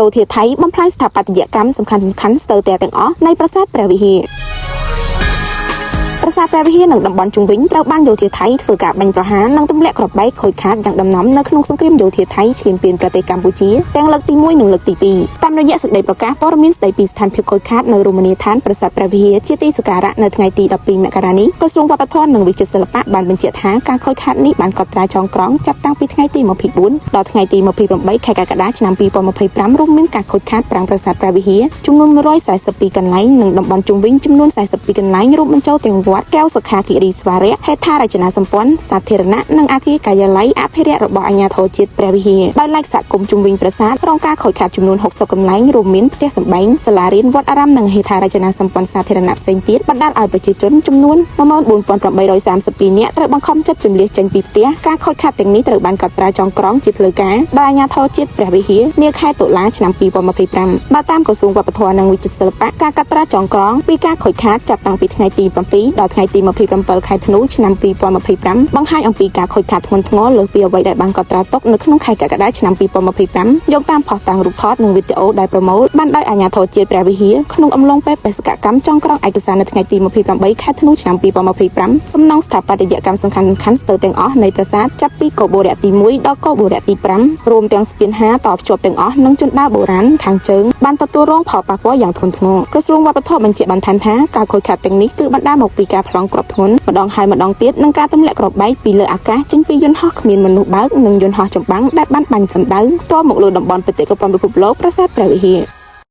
โตเทียไทยบำพลายสถาปัตยกรรมสำคัญสเตอร์แต่งอ๋อในปราสาทព្រះវិហារปราสาทព្រះវិហារនឹងតំបន់ជុំវិញត្រូវបានយោធាថៃធ្វើការបាញ់ប្រហារនិងទម្លាក់គ្រាប់បែកខូចខាតយ៉ាងដំណំនៅក្នុងសង្គ្រាមយោធាថៃឈានពានប្រទេសកម្ពុជាទាំងលើកទី1និងលើកទី2តាមរយៈសេចក្តីប្រកាសព័ត៌មានស្តីពីស្ថានភាពខូចខាតនៅរមណីយដ្ឋានប្រាសាទព្រះវិហារជាទីសក្ការៈនៅថ្ងៃទី12មករានេះក្រសួងវប្បធម៌និងវិចិត្រសិល្បៈបានបញ្ជាក់ថាការខូចខាតនេះបានកត់ត្រាចងក្រងចាប់តាំងពីថ្ងៃទី24ដល់ថ្ងៃទី28ខែកក្កដាឆ្នាំ2025រួមមានការខូចខាតប្រាង្គប្រាសាទព្រះវិហារចំនួន142កន្លែងនិងតំបន់ជុំវិញចំនួន42កន្លែងរួមបញ្ចូលទាំងវត្តកែវសុខាគិរីស្វារៈហេដ្ឋារចនាសម្ព័ន្ធសាធារណៈនិងអគារការិយាល័យអភិរក្សរបស់អាជ្ញាធរជាតិព្រះវិហារដោយឡែកសហគមន៍ជុំវិញប្រាសាទរងការខូចខាតចំនួន60កន្លែងរួមមានផ្ទះសម្បែងសាលារៀនវត្តអារាមនិងហេដ្ឋារចនាសម្ព័ន្ធសាធារណៈផ្សេងទៀតបណ្ដាលឲ្យប្រជាជនចំនួន14832នាក់ត្រូវបង្ខំចិត្តជម្លៀសចេញពីផ្ទះការខូចខាតទាំងនេះត្រូវបានកត់ត្រាចងក្រងជាផ្លូវការដោយអាជ្ញាធរជាតិព្រះវិហារនាខែតុលាឆ្នាំ2025បើតាមក្រសួងវប្បធម៌និងវិចិត្រសិល្បៈការកត់ត្រាចងក្រងពីការខូចខាតចាប់តាំងពីថ្ងៃទី7ដល់ថ្ងៃទី27ខែធ្នូឆ្នាំ2025បង្ហាញអំពីការខូចខាតធ្ងន់ធ្ងរលើសពីអ្វីដែលបានកត់ត្រាទុកនៅក្នុងខែកក្កដាឆ្នាំ2025យកតាមផុសតាំងរូបថតនិងវីដេអូដែលប្រមូលបានដោយអាជ្ញាធរជាតិព្រះវិហារក្នុងអំឡុងពេលបេសកកម្មចុងក្រោយឯកសារនៅថ្ងៃទី28ខែធ្នូឆ្នាំ2025សំណង់ស្ថាបត្យកម្មសំខាន់ស្ទើរទាំងអស់នៃប្រាសាទចាប់ពីកោបុរៈទី1ដល់កោបុរៈទី5រួមទាំងស្ពានហាតភ្ជាប់ទាំងអស់និងជណ្ដើរបុរាណខាងជើងបានទទួលរងផលប៉ះពាល់យ៉ាងធ្ងន់ធ្ងរក្រសួងវប្បធម៌បញ្ជាក់បន្ថែមថាការខូចខាតទាំងនេះគឺបណ្ដាលមកពីការប្លង់គ្រាប់ធ្ងន់ម្ដងហើយម្ដងទៀតនិងការទម្លាក់គ្រាប់បែកពីលើអាកាសចេញពីយន្តហោះគ្មានមនុស្សបើកនិងយន្តហោះចម្បាំងដែលបានបាញ់សម្ដៅផ្ទាល់មកលើតំបន់បេតិកភណ្ឌពិភពលោកប្រាសាទព្រះវិហារ